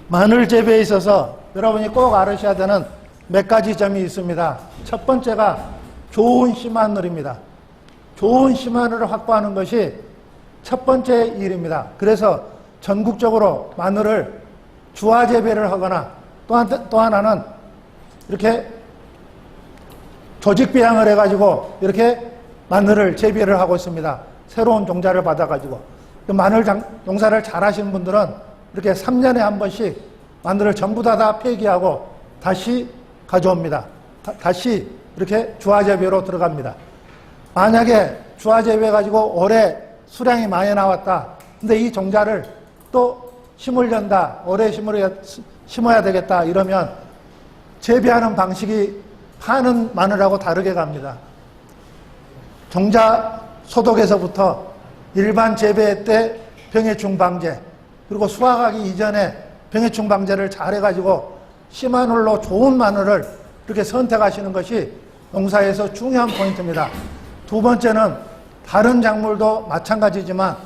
마늘 재배에 있어서 여러분이 꼭 알으셔야 되는 몇 가지 점이 있습니다. 첫 번째가 좋은 씨마늘입니다. 좋은 씨마늘을 확보하는 것이 첫 번째 일입니다. 그래서 전국적으로 마늘을 주화 재배를 하거나 또 하나는 이렇게 조직 배양을 해가지고 이렇게 마늘을 재배를 하고 있습니다. 새로운 종자를 받아가지고. 마늘 농사를 잘 하시는 분들은 이렇게 3년에 한 번씩 마늘을 전부 다 폐기하고 다시 가져옵니다. 다시 이렇게 주화 재배로 들어갑니다. 만약에 주화 재배 가지고 올해 수량이 많이 나왔다. 근데 이 종자를 또 심으련다. 올해 심어야 되겠다. 이러면 재배하는 방식이 파는 마늘하고 다르게 갑니다. 종자 소독에서부터 일반 재배 때 병해충 방제, 그리고 수확하기 이전에 병해충 방제를 잘 해가지고 씨마늘로 좋은 마늘을 이렇게 선택하시는 것이 농사에서 중요한 포인트입니다. 두 번째는 다른 작물도 마찬가지지만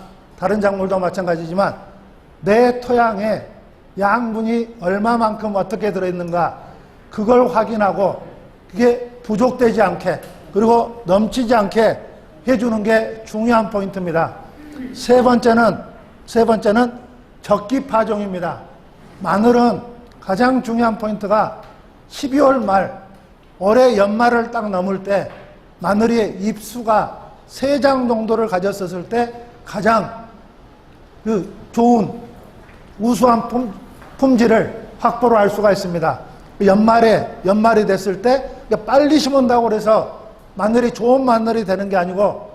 내 토양에 양분이 얼마만큼 어떻게 들어있는가 그걸 확인하고 그게 부족되지 않게 그리고 넘치지 않게 해주는 게 중요한 포인트입니다. 세 번째는 적기 파종입니다. 마늘은 가장 중요한 포인트가 12월 말 올해 연말을 딱 넘을 때 마늘이 잎수가 3장 정도를 가졌었을 때 가장 좋은 우수한 품질을 확보를 할 수가 있습니다. 연말이 됐을 때 빨리 심은다고 해서 마늘이 좋은 마늘이 되는 게 아니고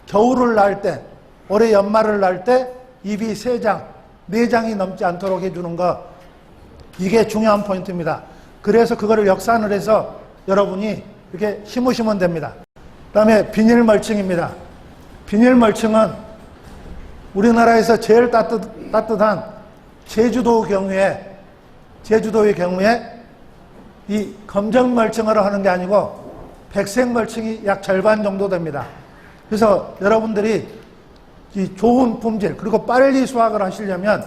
겨울을 날 때, 올해 연말을 날 때 잎이 3장, 4장이 넘지 않도록 해주는 거, 이게 중요한 포인트입니다. 그래서 그거를 역산을 해서 여러분이 이렇게 심으시면 됩니다. 그 다음에 비닐 멀칭입니다. 비닐 멀칭은 우리나라에서 제일 따뜻한 제주도의 경우에 이 검정 멀칭을 하는 게 아니고 백색 멀칭이 약 절반 정도 됩니다. 그래서 여러분들이 이 좋은 품질 그리고 빨리 수확을 하시려면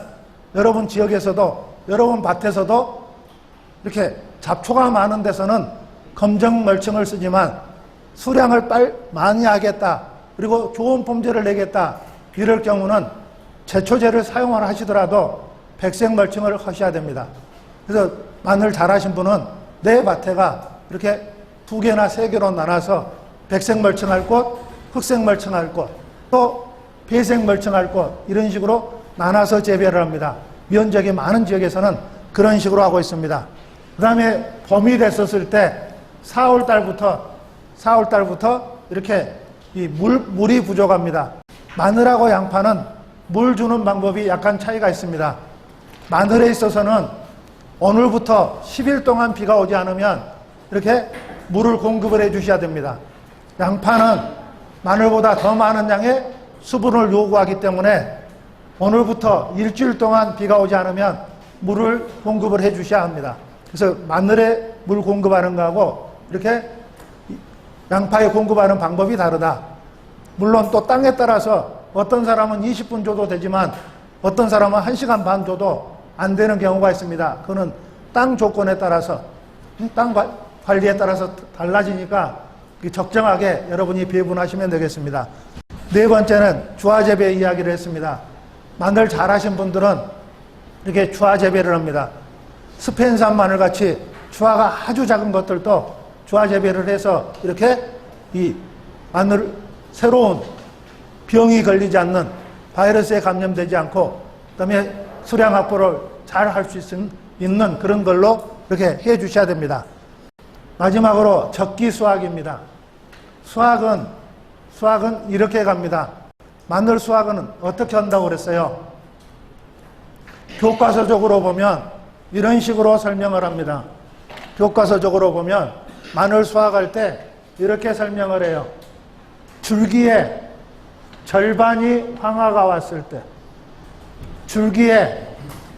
여러분 지역에서도 여러분 밭에서도 이렇게 잡초가 많은 데서는 검정 멀칭을 쓰지만 수량을 많이 하겠다 그리고 좋은 품질을 내겠다 이럴 경우는 제초제를 사용을 하시더라도 백색 멀칭을 하셔야 됩니다. 그래서 마늘 잘하신 분은 내 밭에가 이렇게 2개나 3개로 나눠서 백색 멀칭할 곳, 흑색 멀칭할 곳, 또 배색 멀칭할 곳 이런 식으로 나눠서 재배를 합니다. 면적이 많은 지역에서는 그런 식으로 하고 있습니다. 그 다음에 봄이 됐었을 때 4월 달부터 이렇게 이 물이 부족합니다. 마늘하고 양파는 물 주는 방법이 약간 차이가 있습니다. 마늘에 있어서는 오늘부터 10일 동안 비가 오지 않으면 이렇게 물을 공급을 해 주셔야 됩니다. 양파는 마늘보다 더 많은 양의 수분을 요구하기 때문에 오늘부터 일주일 동안 비가 오지 않으면 물을 공급을 해 주셔야 합니다. 그래서 마늘에 물 공급하는 거하고 이렇게 양파에 공급하는 방법이 다르다. 물론 또 땅에 따라서 어떤 사람은 20분 줘도 되지만 어떤 사람은 1시간 반 줘도 안 되는 경우가 있습니다. 그거는 땅 조건에 따라서 땅 관리에 따라서 달라지니까 적정하게 여러분이 배분하시면 되겠습니다. 네 번째는 주화 재배 이야기를 했습니다. 마늘 잘하신 분들은 이렇게 주화 재배를 합니다. 스페인산 마늘 같이 주화가 아주 작은 것들도 주화 재배를 해서 이렇게 이 마늘 새로운 병이 걸리지 않는 바이러스에 감염되지 않고 그다음에 수량 확보를 잘 할 수 있는 그런 걸로 이렇게 해 주셔야 됩니다. 마지막으로 적기 수확입니다. 수확은 이렇게 갑니다. 마늘 수확은 어떻게 한다고 그랬어요? 교과서적으로 보면 이런 식으로 설명을 합니다. 교과서적으로 보면 마늘 수확할 때 이렇게 설명을 해요. 줄기에 절반이 황화가 왔을 때, 줄기에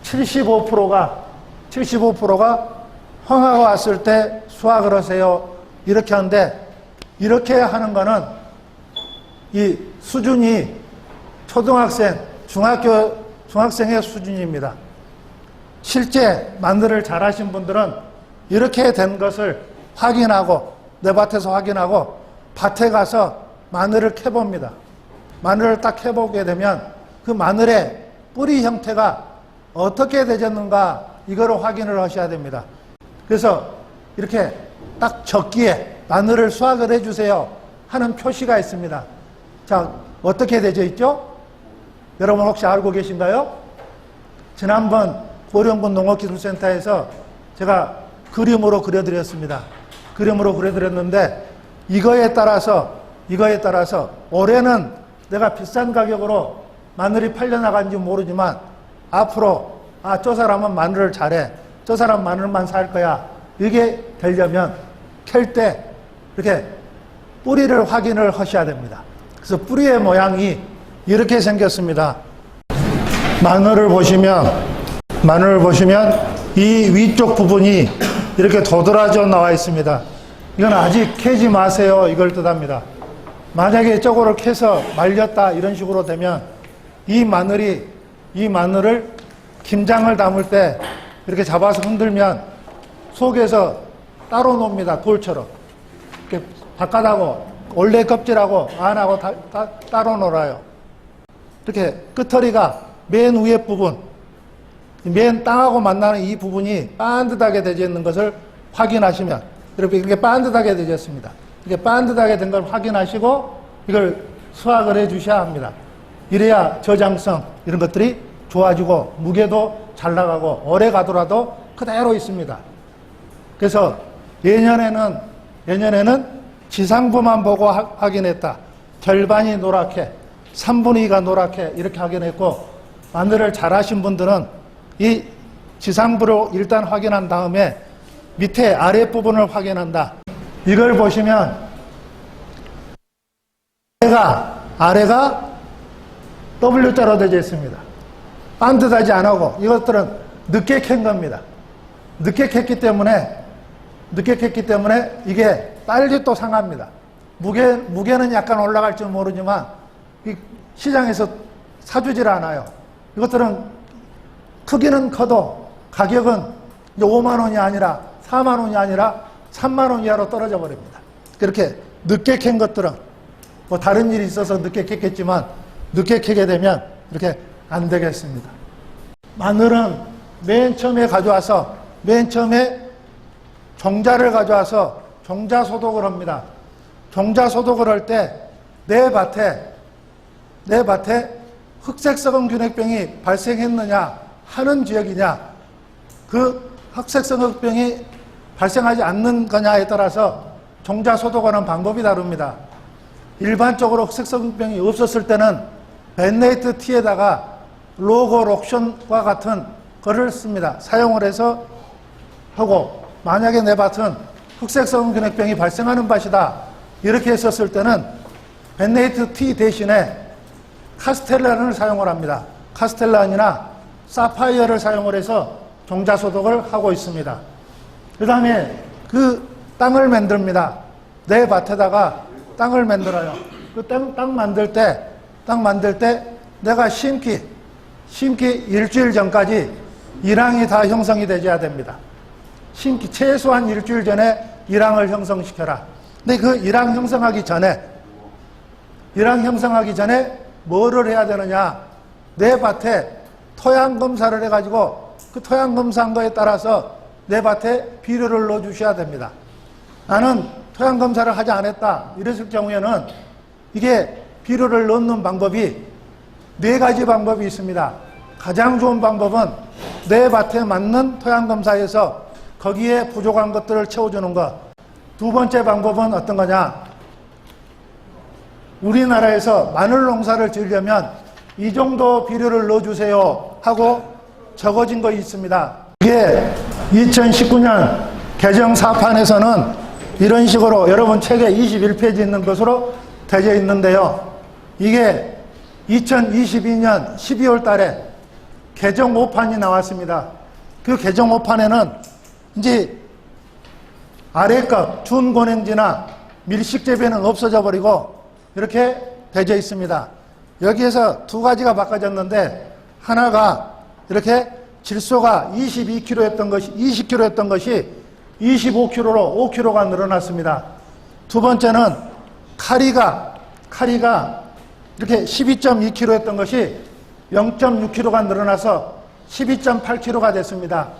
75%가 황화가 왔을 때 수확을 하세요. 이렇게 하는데, 이렇게 하는 거는 이 수준이 초등학생, 중학생의 수준입니다. 실제 마늘을 잘 하신 분들은 이렇게 된 것을 확인하고, 내 밭에서 확인하고 밭에 가서 마늘을 캐봅니다. 마늘을 딱 캐보게 되면 그 마늘의 뿌리 형태가 어떻게 되졌는가 이거를 확인을 하셔야 됩니다. 그래서 이렇게 딱 적기에 마늘을 수확을 해주세요 하는 표시가 있습니다. 자, 어떻게 되어 있죠? 여러분 혹시 알고 계신가요? 지난번 고령군 농업기술센터에서 제가 그림으로 그려드렸습니다. 그림으로 그려드렸는데 이거에 따라서 올해는 내가 비싼 가격으로 마늘이 팔려나간지 모르지만 앞으로 저 사람은 마늘을 잘해, 저 사람 마늘만 살 거야, 이게 되려면 캘 때 이렇게 뿌리를 확인을 하셔야 됩니다. 그래서 뿌리의 모양이 이렇게 생겼습니다. 마늘을 보시면 이 위쪽 부분이 이렇게 도드라져 나와 있습니다. 이건 아직 캐지 마세요, 이걸 뜻합니다. 만약에 저거를 캐서 말렸다 이런 식으로 되면 이 마늘을 김장을 담을 때 이렇게 잡아서 흔들면 속에서 따로 놉니다. 돌처럼. 이렇게 바깥하고 원래 껍질하고 안하고 다 따로 놀아요. 이렇게 끄터리가 맨 위에 부분, 맨 땅하고 만나는 이 부분이 반듯하게 되어 있는 것을 확인하시면, 이렇게 반듯하게 되어 있습니다. 이렇게 반듯하게 된 걸 확인하시고 이걸 수확을 해 주셔야 합니다. 이래야 저장성 이런 것들이 좋아지고 무게도 잘 나가고 오래 가더라도 그대로 있습니다. 그래서 예년에는 지상부만 보고 확인했다. 절반이 노랗게, 3분의 2가 노랗게 이렇게 확인했고, 마늘을 잘 하신 분들은 이 지상부로 일단 확인한 다음에 밑에 아랫부분을 확인한다. 이걸 보시면 아래가 W자로 되어 있습니다. 반듯하지 않고 이것들은 늦게 캔 겁니다. 늦게 캤기 때문에 이게 빨리 또 상합니다. 무게는 약간 올라갈지 모르지만 시장에서 사주질 않아요. 이것들은 크기는 커도 가격은 5만 원이 아니라 4만 원이 아니라 3만 원 이하로 떨어져 버립니다. 그렇게 늦게 캔 것들은 뭐 다른 일이 있어서 늦게 캤겠지만 늦게 캐게 되면 이렇게 안 되겠습니다. 마늘은 맨 처음에 종자를 가져와서 종자 소독을 합니다. 종자 소독을 할 때 내 밭에 흑색 썩은 균핵병이 발생했느냐 하는 지역이냐, 그 흑색 썩은 병이 발생하지 않는 거냐에 따라서 종자 소독하는 방법이 다릅니다. 일반적으로 흑색 썩은 병이 없었을 때는 벤네이트 T에다가 로고 록션과 같은 거를 씁니다. 사용을 해서 하고, 만약에 내 밭은 흑색 썩은 균핵병이 발생하는 밭이다 이렇게 했었을 때는 벤네이트 T 대신에 카스텔란을 사용을 합니다. 카스텔란이나 사파이어를 사용을 해서 종자 소독을 하고 있습니다. 그 다음에 그 땅을 만듭니다. 내 밭에다가 땅을 만들어요. 그 땅 만들 때 내가 심기 일주일 전까지 일항이 다 형성이 되어야 됩니다. 심기 최소한 일주일 전에 일항을 형성시켜라. 근데 그 일항 형성하기 전에 뭐를 해야 되느냐? 내 밭에 토양 검사를 해가지고 그 토양 검사한 거에 따라서 내 밭에 비료를 넣어 주셔야 됩니다. 나는 토양 검사를 하지 않았다 이랬을 경우에는 이게 비료를 넣는 방법이 4가지 방법이 있습니다. 가장 좋은 방법은 내 밭에 맞는 토양 검사에서 거기에 부족한 것들을 채워주는 것. 두 번째 방법은 어떤 거냐? 우리나라에서 마늘 농사를 지으려면 이 정도 비료를 넣어주세요 하고 적어진 거 있습니다. 이게 2019년 개정 사판에서는 이런 식으로 여러분 책에 21페이지 있는 것으로 되어 있는데요. 이게 2022년 12월 달에 개정 5판이 나왔습니다. 그 개정 5판에는 이제 아래값 준곤행지나 밀식재배는 없어져 버리고 이렇게 되어 있습니다. 여기에서 2가지가 바꿔졌는데, 하나가 이렇게 질소가 22kg였던 것이 20kg였던 것이 25kg로 5kg가 늘어났습니다. 두 번째는 카리가 이렇게 12.2kg였던 것이 0.6kg가 늘어나서 12.8kg가 됐습니다.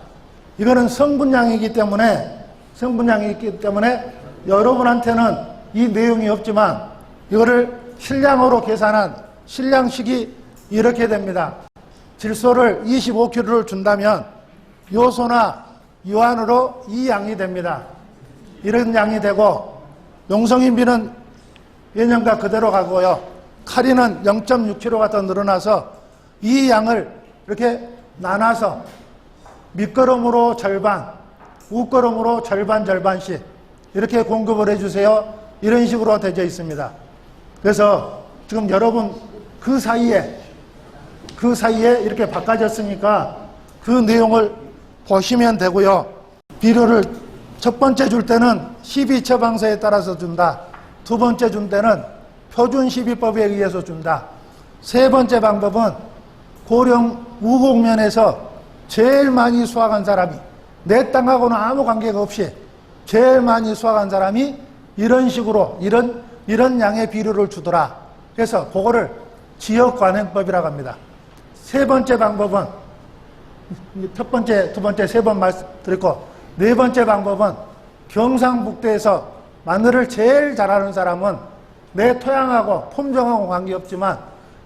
이거는 성분량이기 때문에 여러분한테는 이 내용이 없지만 이거를 실량으로 계산한 실량식이 이렇게 됩니다. 질소를 25kg를 준다면 요소나 유한으로 이 양이 됩니다. 이런 양이 되고 용성인비는 예년과 그대로 가고요. 카리는 0.6kg가 더 늘어나서 이 양을 이렇게 나눠서 밑거름으로 절반, 윗거름으로 절반씩 이렇게 공급을 해주세요. 이런 식으로 되어 있습니다. 그래서 지금 여러분 그 사이에 이렇게 바꿔졌으니까 그 내용을 보시면 되고요. 비료를 첫 번째 줄 때는 12처방서에 따라서 준다. 두 번째 줄 때는 표준 12법에 의해서 준다. 세 번째 방법은 고령 우곡면에서 제일 많이 수확한 사람이 내 땅하고는 아무 관계가 없이 제일 많이 수확한 사람이 이런 식으로 이런 양의 비료를 주더라. 그래서 그거를 지역관행법이라고 합니다. 세 번째 방법은 첫 번째, 두 번째, 세 번 말씀드렸고 네 번째 방법은 경상북도에서 마늘을 제일 잘하는 사람은 내 토양하고 품종하고 관계없지만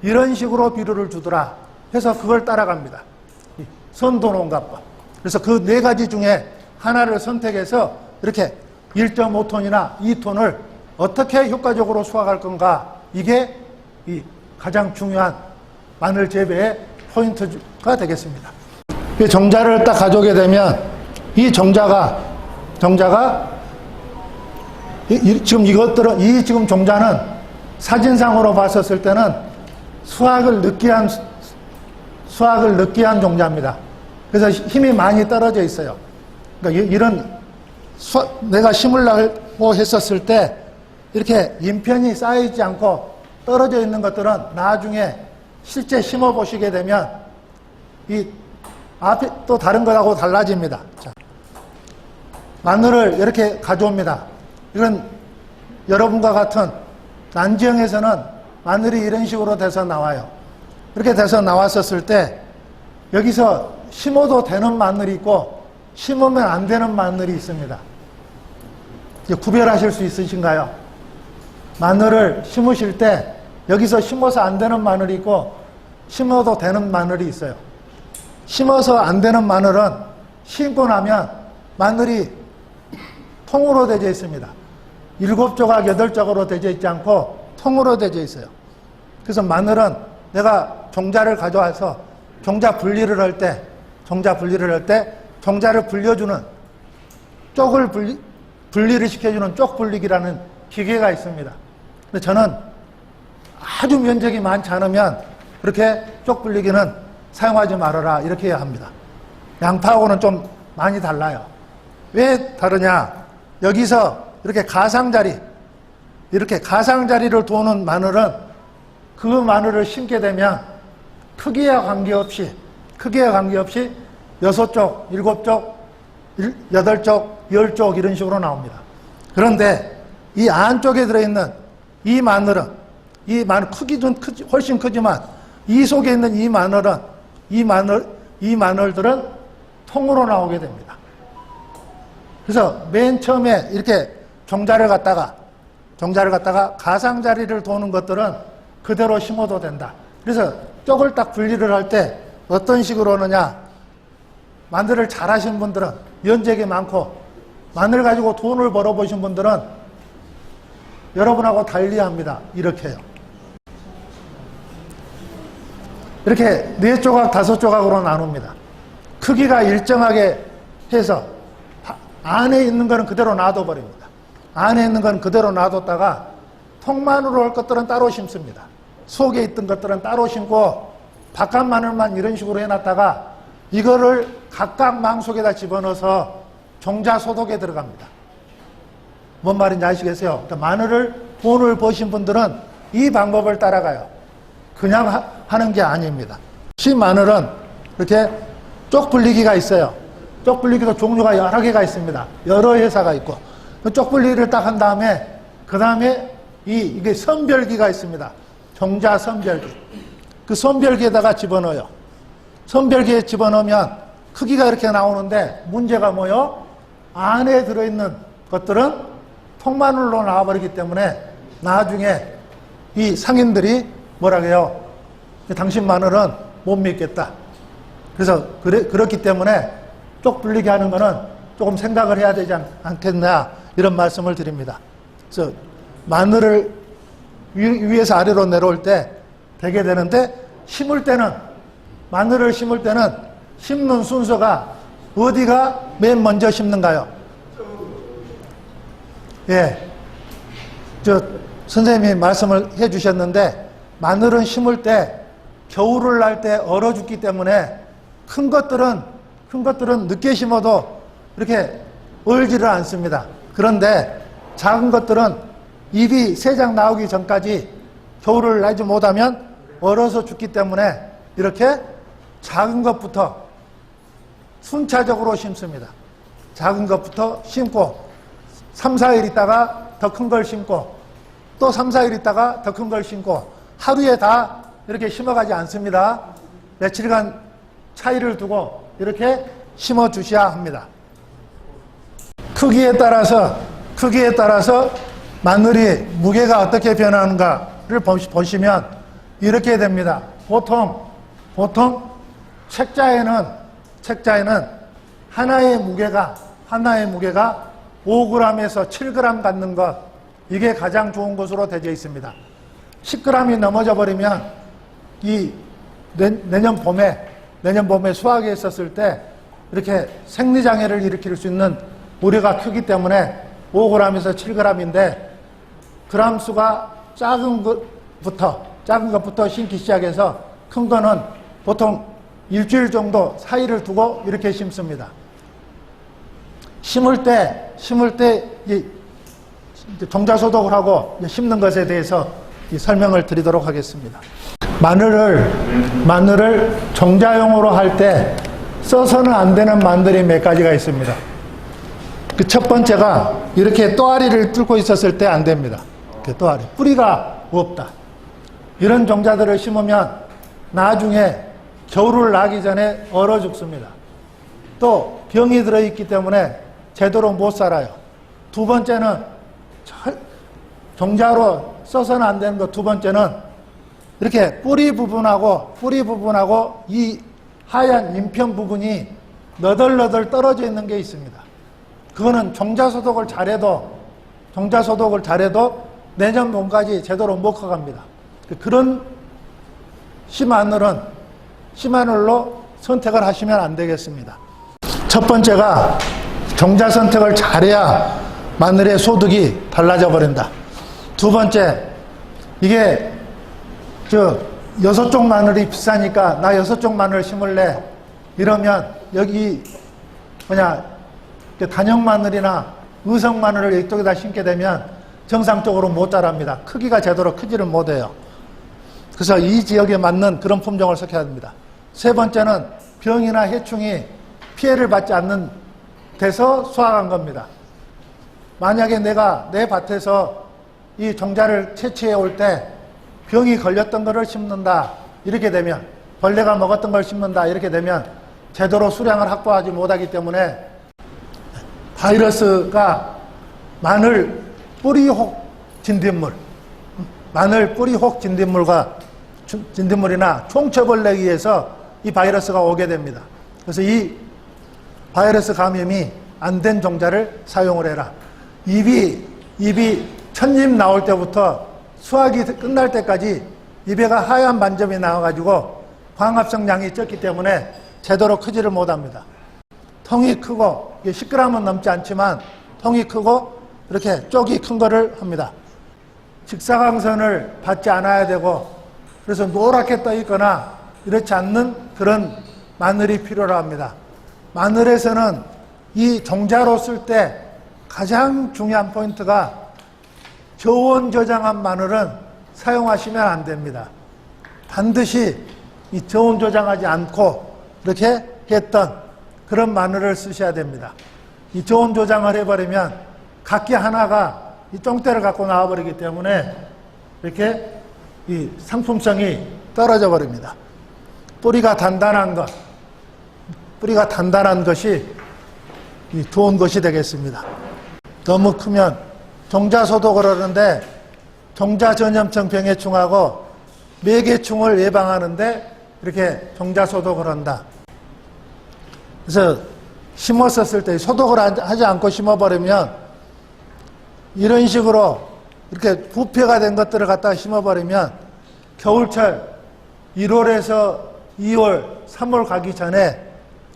이런 식으로 비료를 주더라 해서 그걸 따라갑니다. 선도농가법. 그래서 그 네 가지 중에 하나를 선택해서 이렇게 1.5톤이나 2톤을 어떻게 효과적으로 수확할 건가, 이게 이 가장 중요한 마늘 재배의 포인트가 되겠습니다. 정자를 딱 가져오게 되면 이 정자가 지금 이것들은 이 지금 종자는 사진상으로 봤었을 때는 수확을 늦게 한 종자입니다. 그래서 힘이 많이 떨어져 있어요. 그러니까 이런 내가 심으려고 했었을 때 이렇게 인편이 쌓이지 않고 떨어져 있는 것들은 나중에 실제 심어 보시게 되면 이 앞에 또 다른 것하고 달라집니다. 자, 마늘을 이렇게 가져옵니다. 이건 여러분과 같은 난지형에서는 마늘이 이런 식으로 돼서 나와요. 이렇게 돼서 나왔었을 때 여기서 심어도 되는 마늘이 있고 심으면 안 되는 마늘이 있습니다. 이제 구별하실 수 있으신가요? 마늘을 심으실 때 여기서 심어서 안 되는 마늘이 있고 심어도 되는 마늘이 있어요. 심어서 안 되는 마늘은 심고 나면 마늘이 통으로 되어 있습니다. 7조각, 8조각으로 되어 있지 않고 통으로 되어 있어요. 그래서 마늘은 내가 종자를 가져와서 종자 분리를 할 때 종자를 불려주는 쪽을 분리를 시켜주는 쪽 분리기라는 기계가 있습니다. 근데 저는 아주 면적이 많지 않으면 그렇게 쪽 분리기는 사용하지 말아라 이렇게 해야 합니다. 양파하고는 좀 많이 달라요. 왜 다르냐? 여기서 이렇게 가상자리를 도는 마늘은 그 마늘을 심게 되면 크기와 관계없이 6쪽, 7쪽, 8쪽, 10쪽 이런 식으로 나옵니다. 그런데 이 안쪽에 들어있는 이 마늘은 크기는 훨씬 크지만 이 속에 있는 이 마늘들은 통으로 나오게 됩니다. 그래서 맨 처음에 이렇게 종자를 갖다가 가상자리를 도는 것들은 그대로 심어도 된다. 그래서 쪽을 딱 분리를 할 때 어떤 식으로 하느냐, 마늘을 잘 하신 분들은 연적이 많고 마늘 가지고 돈을 벌어보신 분들은 여러분하고 달리합니다. 이렇게 해요. 이렇게 4조각, 5조각으로 나눕니다. 크기가 일정하게 해서 안에 있는 거는 그대로 놔둬버립니다. 안에 있는 건 그대로 놔뒀다가 통마늘로 할 것들은 따로 심습니다. 속에 있던 것들은 따로 심고 바깥 마늘만 이런 식으로 해놨다가 이거를 각각 망속에다 집어넣어서 종자 소독에 들어갑니다. 뭔 말인지 아시겠어요? 그러니까 마늘을 돈을 버신 분들은 이 방법을 따라가요. 그냥 하는 게 아닙니다. 마늘은 이렇게 쪽 불리기가 있어요. 쪽 불리기도 종류가 여러 개가 있습니다. 여러 회사가 있고. 그 쪽 불리기를 딱 한 다음에, 그 다음에 이게 선별기가 있습니다. 종자 선별기. 그 선별기에다가 집어넣어요. 선별기에 집어넣으면 크기가 이렇게 나오는데 문제가 뭐요? 안에 들어있는 것들은 통마늘로 나와버리기 때문에 나중에 이 상인들이 뭐라 해요? 당신 마늘은 못 믿겠다. 그래서 그렇기 때문에 쪽 불리게 하는 거는 조금 생각을 해야 되지 않겠냐 이런 말씀을 드립니다. 그래서 마늘을 위에서 아래로 내려올 때 되게 되는데 마늘을 심을 때는 심는 순서가 어디가 맨 먼저 심는가요? 예. 선생님이 말씀을 해 주셨는데 마늘은 심을 때 겨울을 날 때 얼어 죽기 때문에 큰 것들은 늦게 심어도 이렇게 얼지를 않습니다. 그런데 작은 것들은 잎이 세 장 나오기 전까지 겨울을 나지 못하면 얼어서 죽기 때문에 이렇게 작은 것부터 순차적으로 심습니다. 작은 것부터 심고 3, 4일 있다가 더 큰 걸 심고 또 3, 4일 있다가 더 큰 걸 심고 하루에 다 이렇게 심어가지 않습니다. 며칠간 차이를 두고 이렇게 심어 주셔야 합니다. 크기에 따라서 마늘이 무게가 어떻게 변하는가를 보시면 이렇게 됩니다. 보통 책자에는 하나의 무게가 5g에서 7g 갖는 것, 이게 가장 좋은 것으로 되어 있습니다. 10g이 넘어져 버리면 내년 봄에 수확에 있었을 때 이렇게 생리장애를 일으킬 수 있는 우려가 크기 때문에 5g에서 7g인데 그람 수가 작은 것부터 심기 시작해서 큰 거는 보통 일주일 정도 사이를 두고 이렇게 심습니다. 심을 때 종자소독을 하고 심는 것에 대해서 설명을 드리도록 하겠습니다. 마늘을 종자용으로 할 때 써서는 안 되는 마늘이 몇 가지가 있습니다. 그 첫 번째가 이렇게 또아리를 뚫고 있었을 때 안 됩니다. 또아리. 뿌리가 없다. 이런 종자들을 심으면 나중에 겨울을 나기 전에 얼어 죽습니다. 또 병이 들어있기 때문에 제대로 못 살아요. 두 번째는 종자로 써서는 안 되는 것 두 번째는 이렇게 뿌리 부분하고 이 하얀 인편 부분이 너덜너덜 떨어져 있는 게 있습니다. 그거는 종자소독을 잘해도 내년 봄까지 제대로 못 커갑니다. 그런 씨마늘로 선택을 하시면 안 되겠습니다. 첫 번째가 종자 선택을 잘해야 마늘의 소득이 달라져 버린다. 두 번째, 이게 6종 마늘이 비싸니까 나 6종 마늘 심을래 이러면 여기 단형 마늘이나 의성 마늘을 이쪽에다 심게 되면 정상적으로 못 자랍니다. 크기가 제대로 크지를 못해요. 그래서 이 지역에 맞는 그런 품종을 섞여야 됩니다. 세 번째는 병이나 해충이 피해를 받지 않는 데서 수확한 겁니다. 만약에 내가 내 밭에서 이 종자를 채취해 올 때 병이 걸렸던 것을 심는다 이렇게 되면, 벌레가 먹었던 걸 심는다 이렇게 되면 제대로 수량을 확보하지 못하기 때문에 바이러스가 마늘 뿌리혹 진딧물이나 총처벌에 의해서 이 바이러스가 오게 됩니다. 그래서 이 바이러스 감염이 안 된 종자를 사용을 해라. 잎이 첫잎 나올 때부터 수확이 끝날 때까지 잎에가 하얀 반점이 나와가지고 광합성 양이 적기 때문에 제대로 크지를 못합니다. 통이 크고 10g은 넘지 않지만 통이 크고 이렇게 쪽이 큰 거를 합니다. 직사광선을 받지 않아야 되고 그래서 노랗게 떠 있거나 이렇지 않는 그런 마늘이 필요로 합니다. 마늘에서는 이 종자로 쓸 때 가장 중요한 포인트가 저온 저장한 마늘은 사용하시면 안 됩니다. 반드시 이 저온 저장하지 않고 이렇게 했던 그런 마늘을 쓰셔야 됩니다. 이 저온 조장을 해버리면 각기 하나가 이 똥대를 갖고 나와버리기 때문에 이렇게 이 상품성이 떨어져 버립니다. 뿌리가 단단한 것이 이 좋은 것이 되겠습니다. 너무 크면 종자소독을 하는데 종자전염성 병해충하고 매개충을 예방하는데 이렇게 종자소독을 한다. 그래서 심었었을 때 소독을 하지 않고 심어버리면 이런 식으로 이렇게 부패가 된 것들을 갖다가 심어버리면 겨울철 1월에서 2월, 3월 가기 전에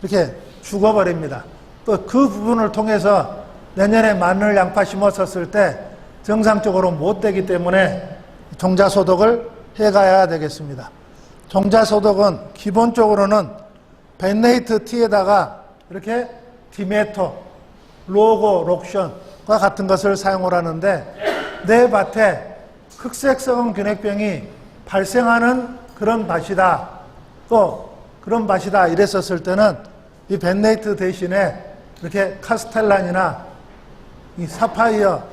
이렇게 죽어버립니다. 또 그 부분을 통해서 내년에 마늘, 양파 심었었을 때 정상적으로 못 되기 때문에 종자소독을 해가야 되겠습니다. 종자소독은 기본적으로는 벤네이트 티에다가 이렇게 디메토, 로고, 록션과 같은 것을 사용을 하는데 내 밭에 흑색성 균핵병이 발생하는 그런 밭이다. 또 그런 밭이다 이랬었을 때는 이 벤네이트 대신에 이렇게 카스텔란이나 이 사파이어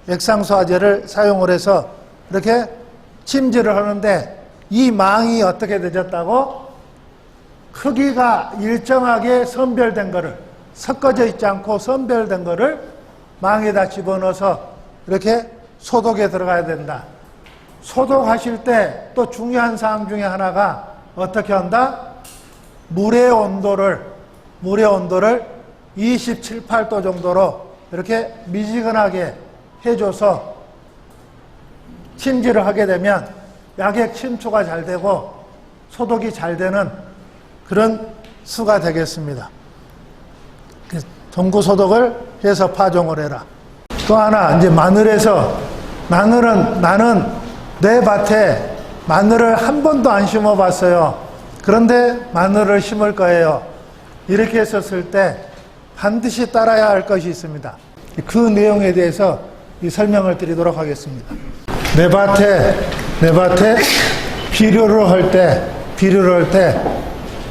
액상소화제를 사용을 해서 이렇게 침지를 하는데 이 망이 어떻게 되졌다고? 크기가 일정하게 선별된 거를 섞어져 있지 않고 선별된 거를 망에다 집어넣어서 이렇게 소독에 들어가야 된다. 소독하실 때 또 중요한 사항 중에 하나가 어떻게 한다? 물의 온도를 27, 8도 정도로 이렇게 미지근하게 해줘서 침지를 하게 되면 약액 침투가 잘 되고 소독이 잘 되는 그런 수가 되겠습니다. 전구 소독을 해서 파종을 해라. 또 하나, 이제 나는 내 밭에 마늘을 한 번도 안 심어봤어요. 그런데 마늘을 심을 거예요. 이렇게 했었을 때 반드시 따라야 할 것이 있습니다. 그 내용에 대해서 이 설명을 드리도록 하겠습니다. 내 밭에 비료를 할 때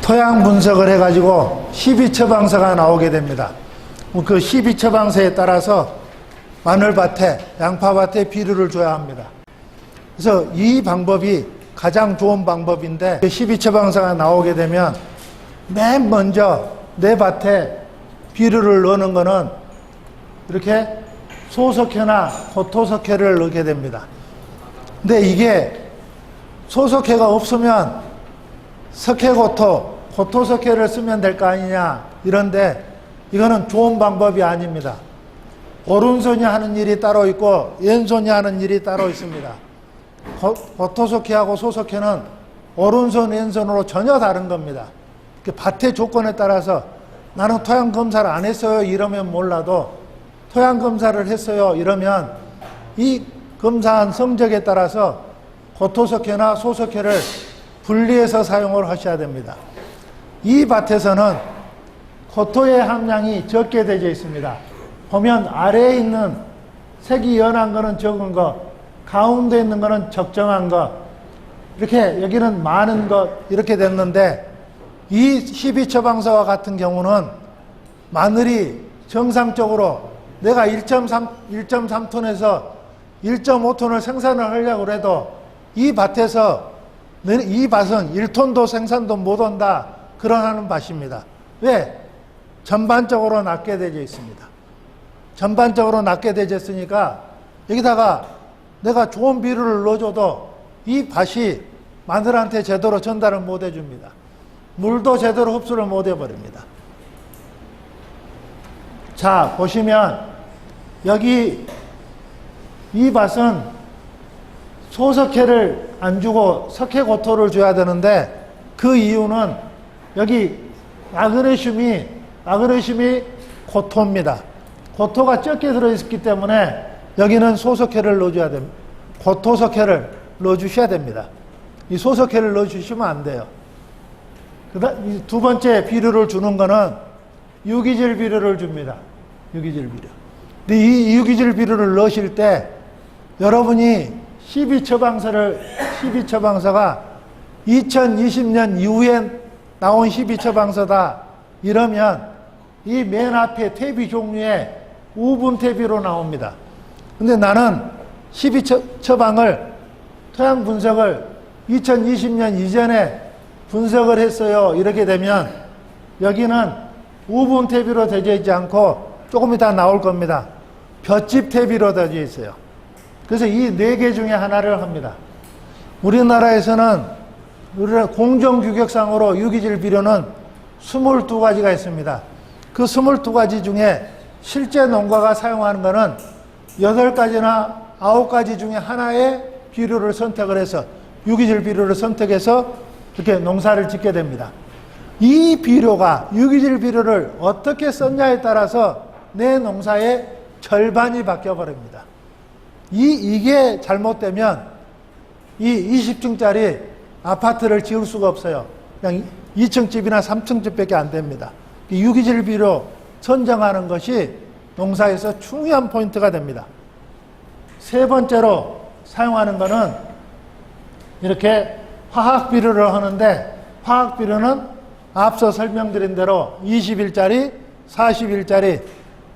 토양 분석을 해가지고 12처방서가 나오게 됩니다. 그 12처방서에 따라서 마늘밭에, 양파밭에 비료를 줘야 합니다. 그래서 이 방법이 가장 좋은 방법인데 12처방서가 나오게 되면 맨 먼저 내 밭에 비료를 넣는 거는 이렇게 소석회나 고토석회를 넣게 됩니다. 근데 이게 소석회가 없으면 석회고토, 고토석회를 쓰면 될 거 아니냐 이런데 이거는 좋은 방법이 아닙니다. 오른손이 하는 일이 따로 있고 왼손이 하는 일이 따로 있습니다. 고토석회하고 소석회는 오른손 왼손으로 전혀 다른 겁니다. 밭의 조건에 따라서 나는 토양 검사를 안 했어요 이러면 몰라도 토양 검사를 했어요 이러면 이 검사한 성적에 따라서 고토석회나 소석회를 분리해서 사용을 하셔야 됩니다. 이 밭에서는 고토의 함량이 적게 되어 있습니다. 보면 아래에 있는 색이 연한 거는 적은 거, 가운데 있는 거는 적정한 거, 이렇게 여기는 많은 것 이렇게 됐는데 이 12처방서와 같은 경우는 마늘이 정상적으로 내가 1.3톤에서 1.5톤을 생산을 하려고 해도 이 밭은 1톤도 생산도 못 한다. 그러는 밭입니다. 왜? 전반적으로 낮게 되어 있습니다. 전반적으로 낮게 되어 있으니까 여기다가 내가 좋은 비료를 넣어줘도 이 밭이 마늘한테 제대로 전달을 못 해줍니다. 물도 제대로 흡수를 못 해버립니다. 자, 보시면 여기 이 밭은 소석회를 안 주고 석회고토를 줘야 되는데 그 이유는 여기 마그네슘이 고토입니다. 고토가 적게 들어있기 때문에 여기는 소석회를 넣어줘야 됩니다. 고토석회를 넣어주셔야 됩니다. 이 소석회를 넣어주시면 안 돼요. 두 번째 비료를 주는 거는 유기질 비료를 줍니다. 유기질 비료. 근데 이 유기질 비료를 넣으실 때 여러분이 12처방서가 2020년 이후에 나온 12처방서다 이러면 이 맨 앞에 퇴비 종류에 우분 퇴비로 나옵니다. 근데 나는 12처방을 토양 분석을 2020년 이전에 분석을 했어요. 이렇게 되면 여기는 우분 퇴비로 되어 있지 않고 조금 이따 나올 겁니다. 볏짚 퇴비로 되어 있어요. 그래서 이 4개 중에 하나를 합니다. 우리나라에서는 공정규격상으로 유기질 비료는 22가지가 있습니다. 그 22가지 중에 실제 농가가 사용하는 것은 8가지나 9가지 중에 하나의 비료를 선택을 해서 유기질 비료를 선택해서 이렇게 농사를 짓게 됩니다. 이 비료가 유기질 비료를 어떻게 썼냐에 따라서 내 농사의 절반이 바뀌어버립니다. 이게 잘못되면 이 20층짜리 아파트를 지을 수가 없어요. 그냥 2층 집이나 3층 집밖에 안 됩니다. 유기질 비료 선정하는 것이 농사에서 중요한 포인트가 됩니다. 세 번째로 사용하는 것은 이렇게 화학 비료를 하는데 화학 비료는 앞서 설명드린 대로 20일짜리, 40일짜리,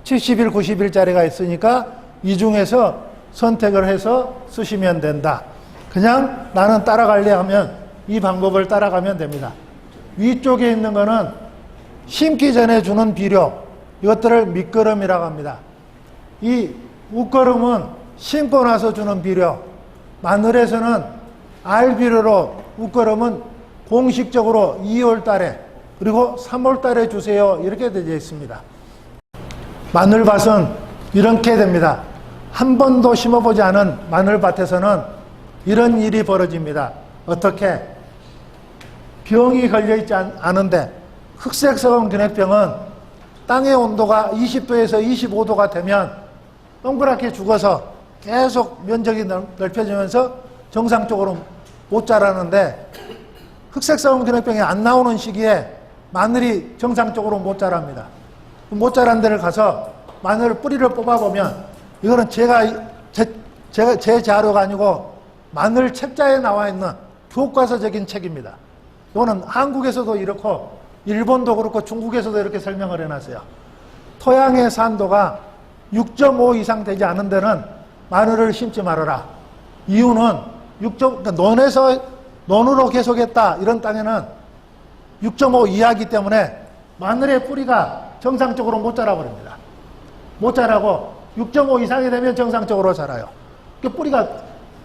70일, 90일짜리가 있으니까 이 중에서 선택을 해서 쓰시면 된다. 그냥 나는 따라갈래 하면 이 방법을 따라가면 됩니다. 위쪽에 있는 거는 심기 전에 주는 비료, 이것들을 밑거름이라고 합니다. 이 웃거름은 심고 나서 주는 비료, 마늘에서는 알 비료로 웃거름은 공식적으로 2월 달에 그리고 3월 달에 주세요. 이렇게 되어 있습니다. 마늘밭은 이렇게 됩니다. 한 번도 심어보지 않은 마늘밭에서는 이런 일이 벌어집니다. 어떻게? 병이 걸려있지 않은데 흑색소금 근액병은 땅의 온도가 20도에서 25도가 되면 동그랗게 죽어서 계속 면적이 넓혀지면서 정상적으로 못 자라는데 흑색소금 근액병이 안 나오는 시기에 마늘이 정상적으로 못 자랍니다. 못 자란 데를 가서 마늘 뿌리를 뽑아보면 이거는 제 자료가 아니고 마늘 책자에 나와 있는 교과서적인 책입니다. 이거는 한국에서도 이렇고 일본도 그렇고 중국에서도 이렇게 설명을 해놨어요. 토양의 산도가 6.5 이상 되지 않은 데는 마늘을 심지 말아라. 이유는 그러니까 논으로 계속했다 이런 땅에는 6.5 이하이기 때문에 마늘의 뿌리가 정상적으로 못 자라버립니다. 못 자라고 6.5 이상이 되면 정상적으로 자라요. 그 뿌리가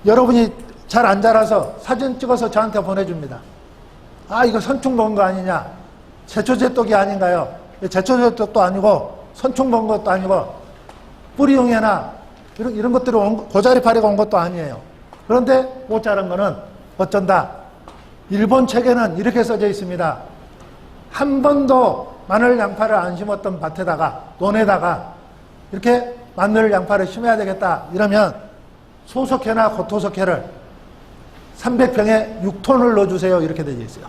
여러분이 잘 안 자라서 사진 찍어서 저한테 보내줍니다. 아, 이거 선충 먹은 거 아니냐? 제초제독이 아닌가요? 제초제독도 아니고 선충 먹은 것도 아니고 뿌리용해나 이런 것들이 고자리파리가 온 것도 아니에요. 그런데 못 자란 거는 어쩐다? 일본 책에는 이렇게 써져 있습니다. 한 번도 마늘 양파를 안 심었던 밭에다가 논에다가 이렇게 마늘 양파를 심어야 되겠다 이러면 소석회나 고토석회를 300평에 6톤을 넣어주세요 이렇게 되어 있어요.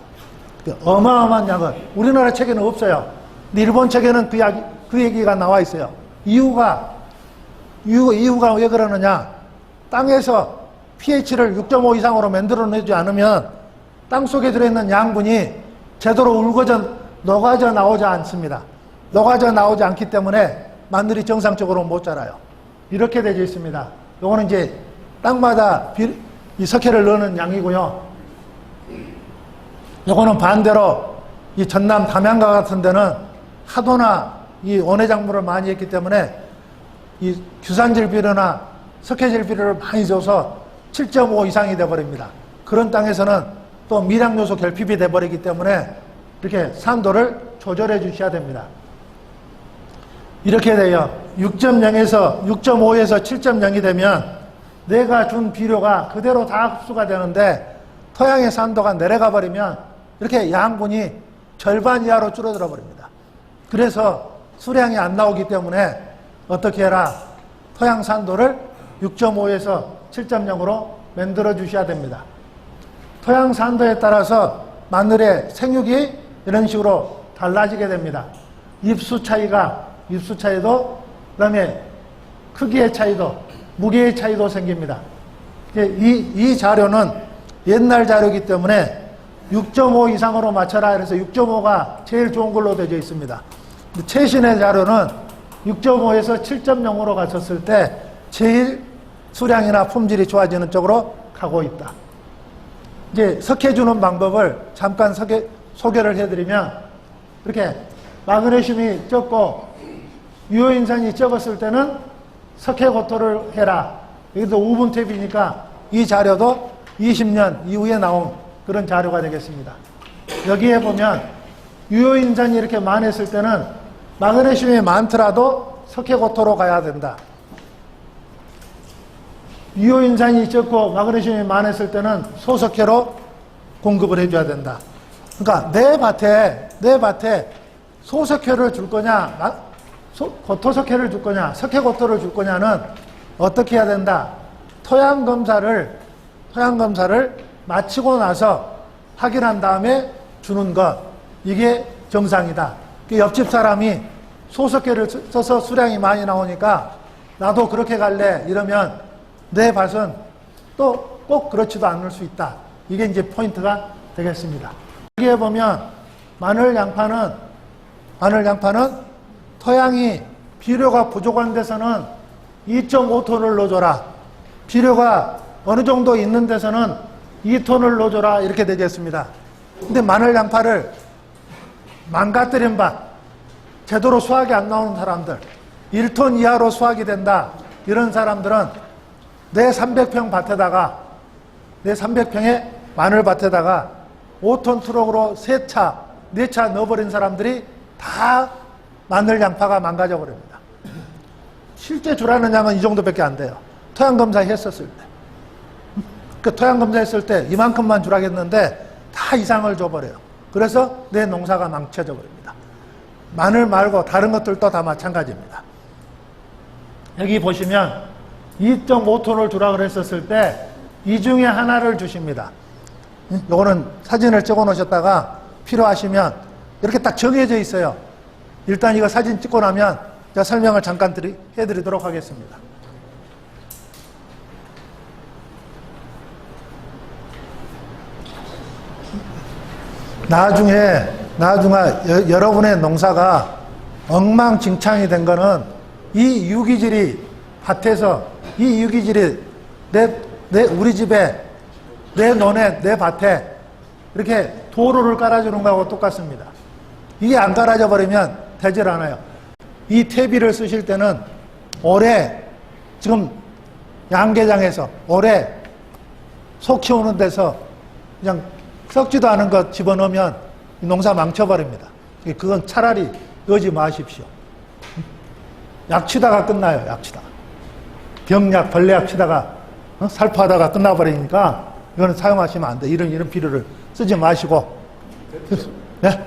어마어마한 양은 우리나라 책에는 없어요. 근데 일본 책에는 그 얘기가 나와 있어요. 이유가 왜 그러느냐? 땅에서 pH를 6.5 이상으로 만들어내지 않으면 땅속에 들어있는 양분이 제대로 녹아져 나오지 않습니다. 녹아져 나오지 않기 때문에 마늘이 정상적으로 못 자라요. 이렇게 되어 있습니다. 요거는 이제 땅마다 이 석회를 넣는 양이고요. 요거는 반대로 이 전남 담양과 같은 데는 하도나 이 원해작물을 많이 했기 때문에 이 규산질 비료나 석회질 비료를 많이 줘서 7.5 이상이 돼버립니다. 그런 땅에서는 또 미량요소 결핍이 돼버리기 때문에 이렇게 산도를 조절해 주셔야 됩니다. 이렇게 돼요. 6.0에서 6.5에서 7.0이 되면 내가 준 비료가 그대로 다 흡수가 되는데 토양의 산도가 내려가 버리면 이렇게 양분이 절반 이하로 줄어들어 버립니다. 그래서 수량이 안 나오기 때문에 어떻게 해라? 토양 산도를 6.5에서 7.0으로 만들어 주셔야 됩니다. 토양 산도에 따라서 마늘의 생육이 이런 식으로 달라지게 됩니다. 잎수 차이도 그다음에 크기의 차이도 무게의 차이도 생깁니다. 이 자료는 옛날 자료이기 때문에 6.5 이상으로 맞춰라. 그래서 6.5가 제일 좋은 걸로 되어 있습니다. 최신의 자료는 6.5에서 7.0으로 갔었을 때 제일 수량이나 품질이 좋아지는 쪽으로 가고 있다. 이제 석회주는 방법을 잠깐 소개를 해드리면, 이렇게 마그네슘이 적고 유효인산이 적었을 때는 석회고토를 해라. 여기도 우분 탭이니까 이 자료도 20년 이후에 나온 그런 자료가 되겠습니다. 여기에 보면 유효인산이 이렇게 많았을 때는 마그네슘이 많더라도 석회고토로 가야 된다. 유효인산이 적고 마그네슘이 많았을 때는 소석회로 공급을 해줘야 된다. 그러니까 내 밭에 소석회를 줄 거냐, 고토석회를 줄 거냐, 석회고토를 줄 거냐는 어떻게 해야 된다. 토양검사를 마치고 나서 확인한 다음에 주는 것, 이게 정상이다. 옆집 사람이 소석회를 써서 수량이 많이 나오니까 나도 그렇게 갈래 이러면 내 밭은 또 꼭 그렇지도 않을 수 있다. 이게 이제 포인트가 되겠습니다. 여기에 보면 마늘 양파는 토양이 비료가 부족한 데서는 2.5톤을 넣어줘라. 비료가 어느 정도 있는 데서는 2톤을 넣어줘라. 이렇게 되겠습니다. 근데 마늘 양파를 망가뜨린 밭, 제대로 수확이 안 나오는 사람들, 1톤 이하로 수확이 된다. 이런 사람들은 내 300평 밭에다가, 내 300평의 마늘 밭에다가 5톤 트럭으로 3차, 4차 넣어버린 사람들이 다 마늘 양파가 망가져 버립니다. 실제 주라는 양은 이 정도밖에 안 돼요. 토양검사 했었을 때. 그 토양검사 했을 때 이만큼만 주라겠는데 다 이상을 줘버려요. 그래서 내 농사가 망쳐져 버립니다. 마늘 말고 다른 것들도 다 마찬가지입니다. 여기 보시면 2.5톤을 주라 그랬었을 때 이 중에 하나를 주십니다. 요거는 사진을 찍어 놓으셨다가 필요하시면 이렇게 딱 정해져 있어요. 일단 이거 사진 찍고 나면 제가 설명을 잠깐 해드리도록 하겠습니다. 나중에 여러분의 농사가 엉망진창이 된 거는 이 유기질이 밭에서, 이 유기질이 우리 집에, 내 논에, 내 밭에 이렇게 도로를 깔아주는 거하고 똑같습니다. 이게 안 깔아져 버리면 되질 않아요. 이 퇴비를 쓰실 때는 올해 지금 양계장에서 올해 소 키우는 데서 그냥 썩지도 않은 것 집어넣으면 농사 망쳐버립니다. 그건 차라리 넣지 마십시오. 약치다가 끝나요. 약치다가. 병약, 벌레약 치다가 살포하다가 끝나버리니까 이거는 사용하시면 안 돼. 이런 비료를 쓰지 마시고. 네?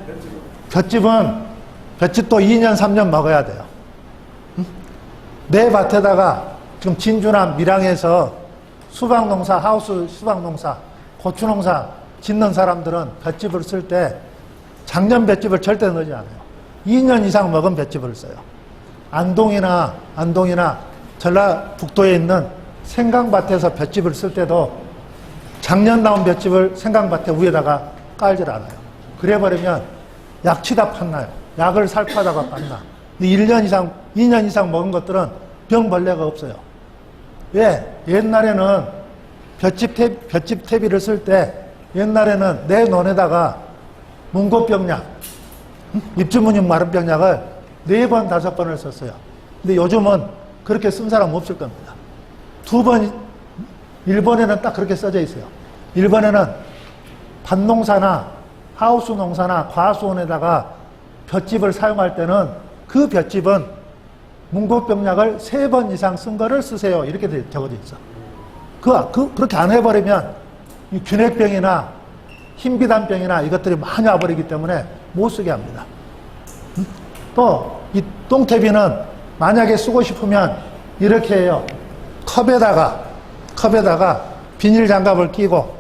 볏짚도 2년, 3년 먹어야 돼요. 내 밭에다가 지금 진주나 밀양에서 수박농사, 하우스 수박농사, 고추농사 짓는 사람들은 볏짚을 쓸 때 작년 볏짚을 절대 넣지 않아요. 2년 이상 먹은 볏짚을 써요. 안동이나 전라북도에 있는 생강밭에서 볏짚을 쓸 때도 작년 나온 볏짚을 생강밭에 위에다가 깔질 않아요. 그래 버리면 약치다 판나요. 약을 살포하다가 판나. 근데 2년 이상 먹은 것들은 병벌레가 없어요. 왜? 옛날에는 볏짚 퇴비를 쓸 때 옛날에는 내 논에다가 문고병약, 입주문용 마름병약을 4번, 5번을 썼어요. 근데 요즘은 그렇게 쓴 사람 없을 겁니다. 2번, 일본에는 딱 그렇게 써져 있어요. 일본에는 밭농사나 하우스 농사나 과수원에다가 볏짚을 사용할 때는 그 볏짚은 문고병약을 3번 이상 쓴 거를 쓰세요. 이렇게 적어져 있어. 그렇게 안 해버리면 이 균핵병이나 흰비단병이나 이것들이 많이 와버리기 때문에 못 쓰게 합니다. 또 이 똥태비는 만약에 쓰고 싶으면 이렇게 해요. 컵에다가 비닐 장갑을 끼고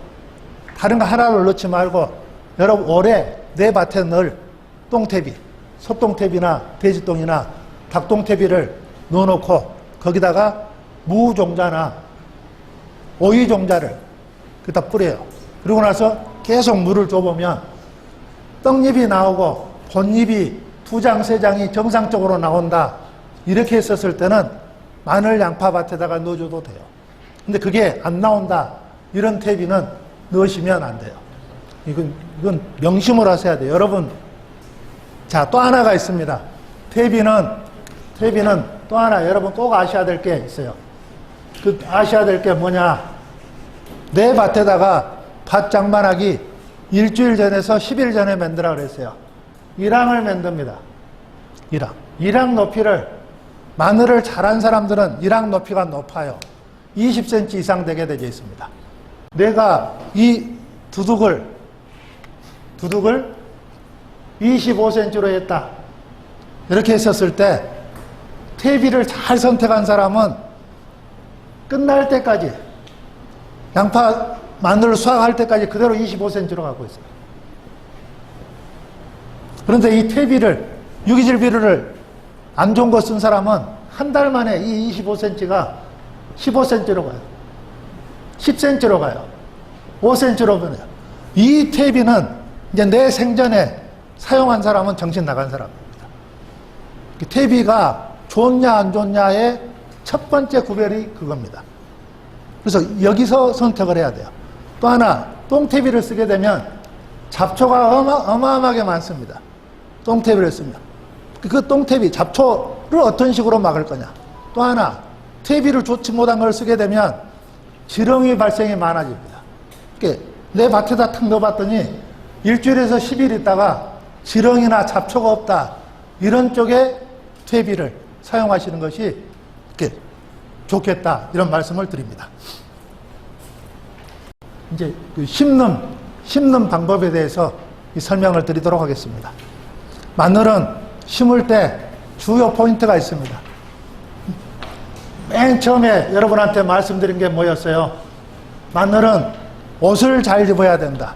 다른 거 하나를 넣지 말고 여러분 올해 내 밭에 넣을 똥태비, 소똥태비나 돼지똥이나 닭똥태비를 넣어놓고 거기다가 무종자나 오이종자를 그다 뿌려요. 그리고 나서 계속 물을 줘보면 떡잎이 나오고 본잎이 2장, 3장이 정상적으로 나온다. 이렇게 했었을 때는 마늘, 양파밭에다가 넣어줘도 돼요. 근데 그게 안 나온다. 이런 퇴비는 넣으시면 안 돼요. 이건 명심을 하셔야 돼요. 여러분, 자, 또 하나가 있습니다. 퇴비는 또 하나 여러분 꼭 아셔야 될 게 있어요. 그 아셔야 될 게 뭐냐. 내 밭에다가 밭 장만하기 일주일 전에서 10일 전에 만들라 그랬어요. 1항을 만듭니다. 1항 높이를, 마늘을 잘한 사람들은 1항 높이가 높아요. 20cm 이상 되게 되어 있습니다. 내가 이 두둑을 25cm로 했다. 이렇게 했었을 때 퇴비를 잘 선택한 사람은 끝날 때까지 양파, 마늘을 수확할 때까지 그대로 25cm로 가고 있어요. 그런데 이 퇴비를, 유기질 비료를 안 좋은 거 쓴 사람은 한 달 만에 이 25cm가 15cm로 가요. 10cm로 가요. 5cm로 가요. 이 퇴비는 이제 내 생전에 사용한 사람은 정신 나간 사람입니다. 퇴비가 좋냐 안 좋냐의 첫 번째 구별이 그겁니다. 그래서 여기서 선택을 해야 돼요. 또 하나, 똥퇴비를 쓰게 되면 잡초가 어마어마하게 많습니다. 똥퇴비를 쓰면. 그 똥퇴비, 잡초를 어떤 식으로 막을 거냐. 또 하나, 퇴비를 좋지 못한 걸 쓰게 되면 지렁이 발생이 많아집니다. 내 밭에다 탁 넣어봤더니 일주일에서 10일 있다가 지렁이나 잡초가 없다. 이런 쪽에 퇴비를 사용하시는 것이 이렇게 좋겠다. 이런 말씀을 드립니다. 이제 그 심는 방법에 대해서 설명을 드리도록 하겠습니다. 마늘은 심을 때 주요 포인트가 있습니다. 맨 처음에 여러분한테 말씀드린 게 뭐였어요? 마늘은 옷을 잘 입어야 된다.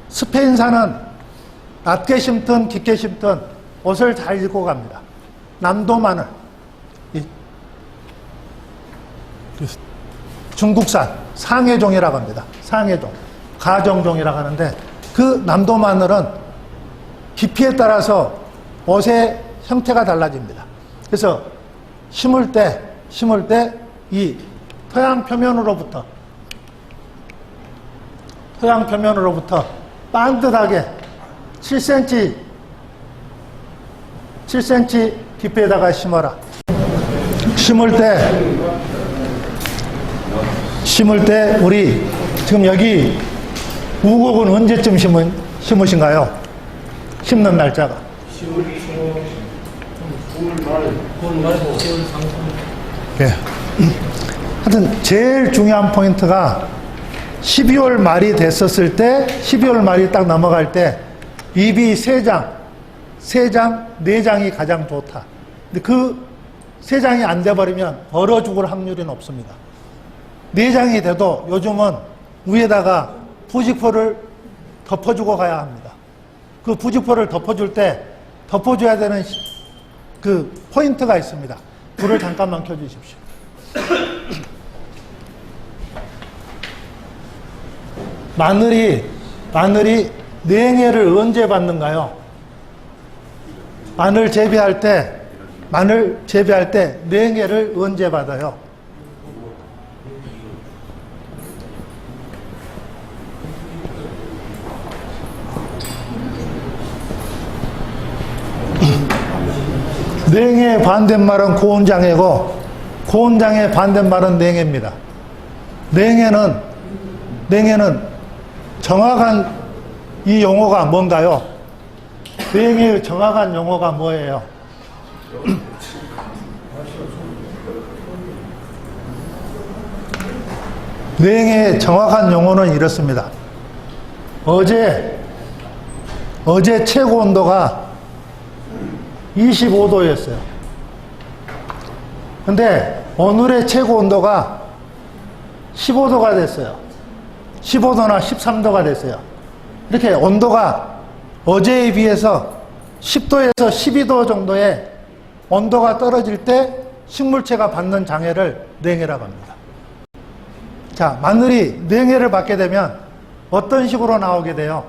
스페인산은 낮게 심든 깊게 심든 옷을 잘 입고 갑니다. 남도 마늘, 중국산 상해종이라고 합니다. 상해종, 가정종이라고 하는데 그 남도 마늘은 깊이에 따라서 옷의 형태가 달라집니다. 그래서 심을 때 이 토양 표면으로부터 반듯하게 7cm 깊이에다가 심어라. 심을 때 우리 지금 여기 우곡은 언제쯤 심으신가요? 심는 날짜가 9월 말고 10월 상旬. 예. 하여튼 제일 중요한 포인트가 12월 말이 됐었을 때, 12월 말이 딱 넘어갈 때 잎이 3장, 4장이 가장 좋다. 근데 그 3장이 안 돼버리면 얼어 죽을 확률이 높습니다. 4장이 돼도 요즘은 위에다가 부직포를 덮어주고 가야 합니다. 그 부직포를 덮어줄 때 덮어줘야 되는 그 포인트가 있습니다. 불을 잠깐만 켜주십시오. 마늘이 냉해를 언제 받는가요? 마늘 재배할 때 냉해를 언제 받아요? 냉해의 반대말은 고온장애고 고온장애의 반대말은 냉해입니다. 냉해는 정확한 이 용어가 뭔가요? 냉해의 정확한 용어가 뭐예요? 냉해의 정확한 용어는 이렇습니다. 어제 최고 온도가 25도였어요. 근데 오늘의 최고 온도가 15도가 됐어요. 15도나 13도가 됐어요. 이렇게 온도가 어제에 비해서 10도에서 12도 정도의 온도가 떨어질 때 식물체가 받는 장애를 냉해라고 합니다. 자, 마늘이 냉해를 받게 되면 어떤 식으로 나오게 돼요?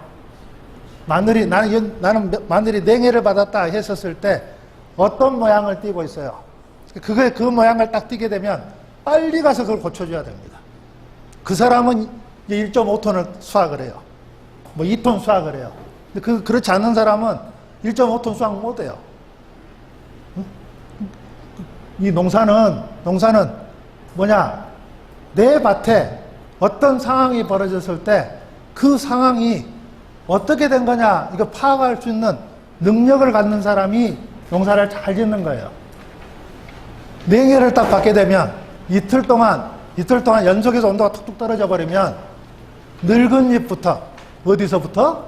나는 마늘이 냉해를 받았다 했었을 때 어떤 모양을 띠고 있어요? 그 모양을 딱 띠게 되면 빨리 가서 그걸 고쳐줘야 됩니다. 그 사람은 1.5톤을 수확을 해요. 뭐 2톤 수확을 해요. 근데 그렇지 않은 사람은 1.5톤 수확 못 해요. 이 농사는 뭐냐? 내 밭에 어떤 상황이 벌어졌을 때 그 상황이 어떻게 된 거냐, 이거 파악할 수 있는 능력을 갖는 사람이 농사를 잘 짓는 거예요. 냉해를 딱 받게 되면 이틀 동안 연속해서 온도가 툭툭 떨어져 버리면 늙은 잎부터, 어디서부터?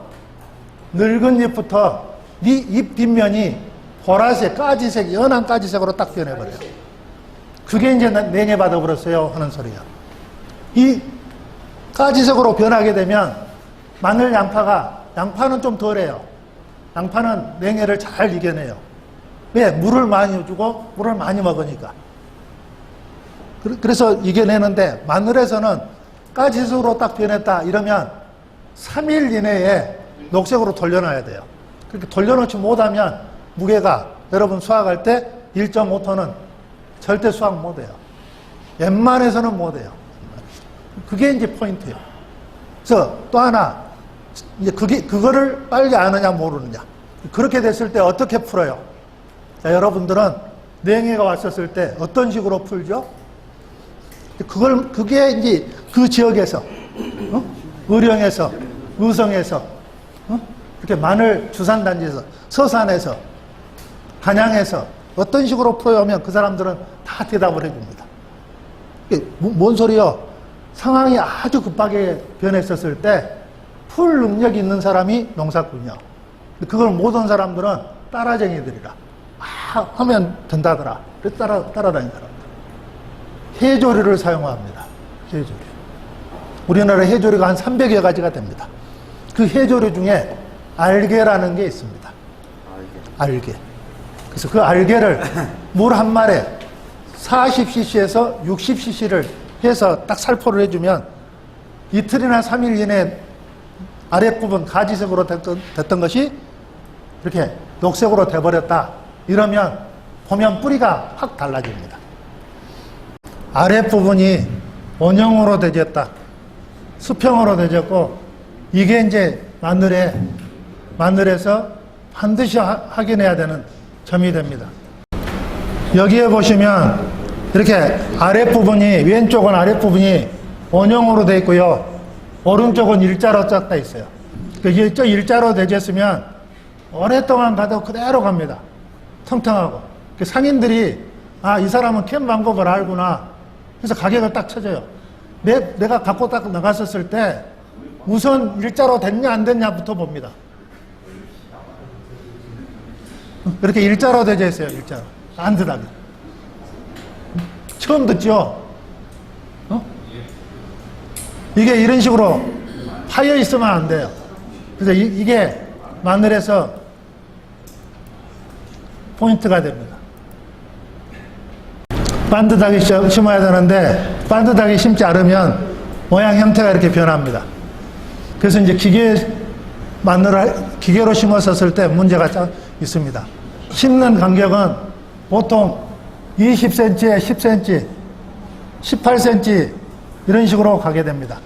늙은 잎부터 네 잎 뒷면이 보라색, 까지색, 연한 까지색으로 딱 변해버려요. 그게 이제 냉해 받아버렸어요 하는 소리야. 이 까지색으로 변하게 되면 마늘 양파는 좀 덜해요. 양파는 냉해를 잘 이겨내요. 왜? 물을 많이 주고 물을 많이 먹으니까. 그래서 이겨내는데 마늘에서는 까지색으로 딱 변했다 이러면 3일 이내에 녹색으로 돌려놔야 돼요. 그렇게 돌려놓지 못하면 무게가 여러분 수확할 때 1.5톤은 절대 수확 못해요. 웬만해서는 못해요. 그게 이제 포인트예요. 그래서 또 하나, 이제 그거를 빨리 아느냐 모르느냐. 그렇게 됐을 때 어떻게 풀어요? 자, 여러분들은 냉해가 왔었을 때 어떤 식으로 풀죠? 그게 이제 그 지역에서, 의령에서, 의성에서, 이렇게 마늘 주산단지에서, 서산에서, 단양에서 어떤 식으로 풀어오면 그 사람들은 다 대답을 해줍니다. 이게 뭔 소리요? 상황이 아주 급하게 변했었을 때 풀 능력이 있는 사람이 농사꾼이요. 그걸 모든 사람들은 따라쟁이들이라. 하면 된다더라. 그래서 따라다니는 사람들. 해조류를 사용합니다. 해조류. 우리나라 해조류가 한 300여 가지가 됩니다. 그 해조류 중에 알게라는 게 있습니다. 알게. 그래서 그 알게를 물 한 말에 40cc에서 60cc를 해서 딱 살포를 해주면 이틀이나 3일 이내에 아랫부분 가지색으로 됐던 것이 이렇게 녹색으로 돼버렸다. 이러면 보면 뿌리가 확 달라집니다. 아랫부분이 원형으로 되졌다. 수평으로 되졌고 이게 이제 마늘에서 반드시 확인해야 되는 점이 됩니다. 여기에 보시면 이렇게 왼쪽은 아랫부분이 원형으로 되어 있고요. 오른쪽은 일자로 쫙 돼 있어요. 저 일자로 되졌으면 오랫동안 가도 그대로 갑니다. 텅텅하고. 상인들이 이 사람은 캠 방법을 알구나. 그래서 가격을 딱 쳐줘요. 내가 갖고 딱 나갔었을 때 우선 일자로 됐냐 안 됐냐부터 봅니다. 이렇게 일자로 되어 있어요. 일자로. 반듯하게. 처음 듣죠? 이게 이런 식으로 파여 있으면 안 돼요. 그래서 이게 마늘에서 포인트가 됩니다. 반듯하게 심어야 되는데 반듯하게 심지 않으면 모양 형태가 이렇게 변합니다. 그래서 이제 기계로 심었었을 때 문제가 있습니다. 심는 간격은 보통 20cm에 10cm, 18cm 이런 식으로 가게 됩니다.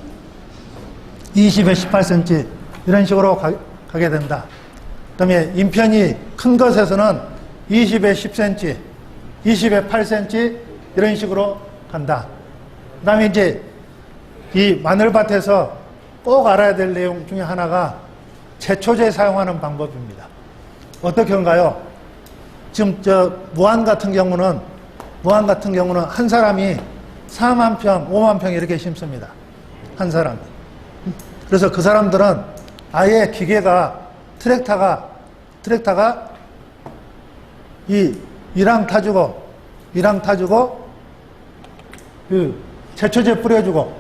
20에 18cm 이런 식으로 가게 된다. 그 다음에 인편이 큰 것에서는 20에 10cm, 20에 8cm 이런 식으로 간다. 그 다음에 이제 이 마늘밭에서 꼭 알아야 될 내용 중에 하나가 제초제 사용하는 방법입니다. 어떻게 한가요? 지금 무안 같은 경우는 한 사람이 4만 평, 5만 평 이렇게 심습니다. 한 사람이. 그래서 그 사람들은 아예 기계가 트랙터가 이랑 타주고 그 제초제 뿌려주고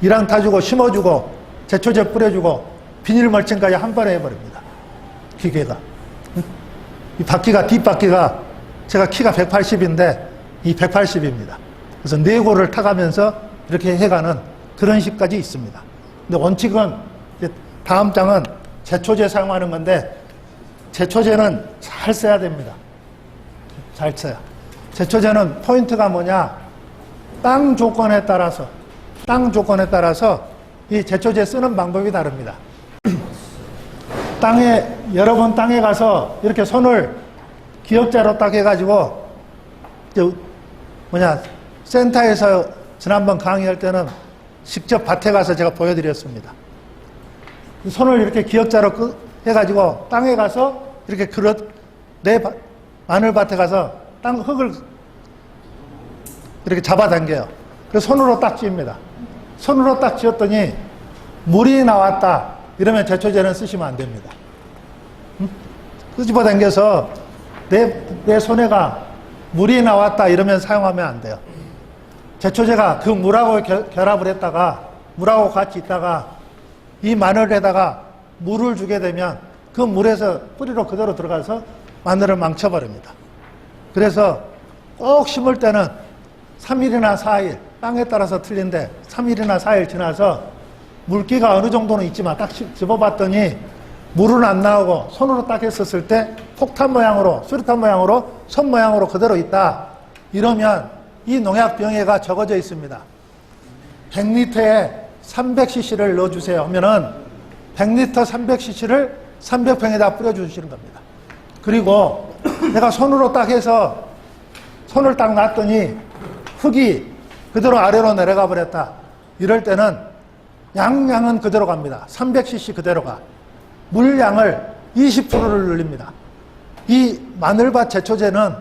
이랑 타주고 심어주고 제초제 뿌려주고 비닐 멀칭까지 한 번에 해버립니다. 기계가. 이 뒷바퀴가 제가 키가 180인데 이 180입니다. 그래서 4고를 타가면서 이렇게 해가는 그런 식까지 있습니다. 근데 원칙은 이제 다음 장은 제초제 사용하는 건데 제초제는 잘 써야 됩니다. 잘 써야. 제초제는 포인트가 뭐냐? 땅 조건에 따라서 이 제초제 쓰는 방법이 다릅니다. 여러 번 땅에 가서 이렇게 손을 기역자로 딱 해가지고, 센터에서 지난번 강의할 때는 직접 밭에 가서 제가 보여드렸습니다. 손을 이렇게 기역자로 해가지고 땅에 가서 이렇게 내 마늘밭에 가서 땅 흙을 이렇게 잡아당겨요. 그래서 손으로 딱 찧습니다. 손으로 딱 찧었더니 물이 나왔다. 이러면 제초제는 쓰시면 안 됩니다. 끄집어 당겨서 내 손에가 물이 나왔다. 이러면 사용하면 안 돼요. 제초제가 그 물하고 결합을 했다가 물하고 같이 있다가 이 마늘에다가 물을 주게 되면 그 물에서 뿌리로 그대로 들어가서 마늘을 망쳐버립니다. 그래서 꼭 심을 때는 3일이나 4일, 땅에 따라서 틀린데 3일이나 4일 지나서 물기가 어느 정도는 있지만 딱 집어봤더니 물은 안 나오고 손으로 딱 했었을 때 폭탄 모양으로, 수류탄 모양으로, 손 모양으로 그대로 있다. 이러면 이 농약병해가 적어져 있습니다. 100리터에 300cc를 넣어주세요 하면은 100리터 300cc를 300평에다 뿌려주시는 겁니다. 그리고 내가 손으로 딱 해서 손을 딱 놨더니 흙이 그대로 아래로 내려가 버렸다. 이럴 때는 양은 그대로 갑니다. 300cc 그대로 가. 물량을 20%를 늘립니다. 이 마늘밭 제초제는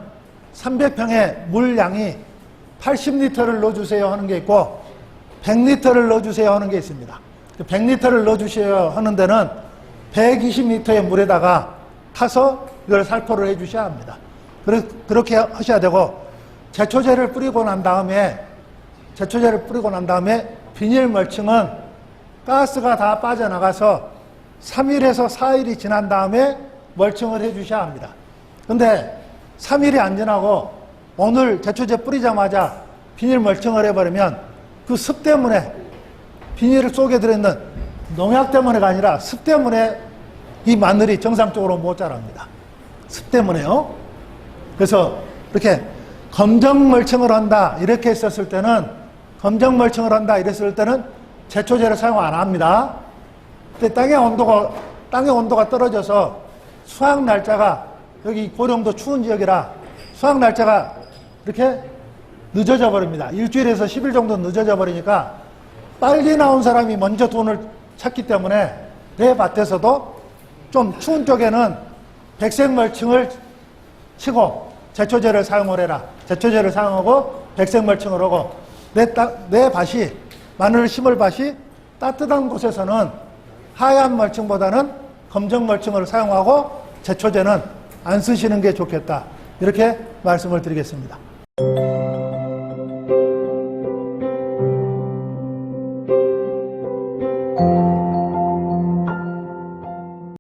300평에 물량이 80리터를 넣어주세요 하는 게 있고 100리터를 넣어주세요 하는 게 있습니다. 100리터를 넣어주세요 하는 데는 120리터의 물에다가 타서 이걸 살포를 해주셔야 합니다. 그렇게 하셔야 되고 제초제를 뿌리고 난 다음에 비닐 멀칭은 가스가 다 빠져나가서 3일에서 4일이 지난 다음에 멀칭을 해주셔야 합니다. 근데 3일이 안 지나고 오늘 제초제 뿌리자마자 비닐 멀칭을 해버리면 그 습 때문에 비닐 속에 들어있는 농약 때문에가 아니라 습 때문에 이 마늘이 정상적으로 못 자랍니다. 습 때문에요. 그래서 이렇게 검정 멀칭을 한다 이렇게 했었을 때는 이랬을 때는 제초제를 사용 안 합니다. 근데 땅의 온도가 떨어져서 수확 날짜가 여기 고령도 추운 지역이라 수확 날짜가 이렇게 늦어져 버립니다. 일주일에서 10일 정도 늦어져 버리니까 빨리 나온 사람이 먼저 돈을 찾기 때문에 내 밭에서도 좀 추운 쪽에는 백색 멀칭을 치고 제초제를 사용을 해라. 제초제를 사용하고 백색 멀칭을 하고 내 밭이 마늘을 심을 밭이 따뜻한 곳에서는 하얀 멀칭보다는 검정 멀칭을 사용하고 제초제는 안 쓰시는 게 좋겠다. 이렇게 말씀을 드리겠습니다.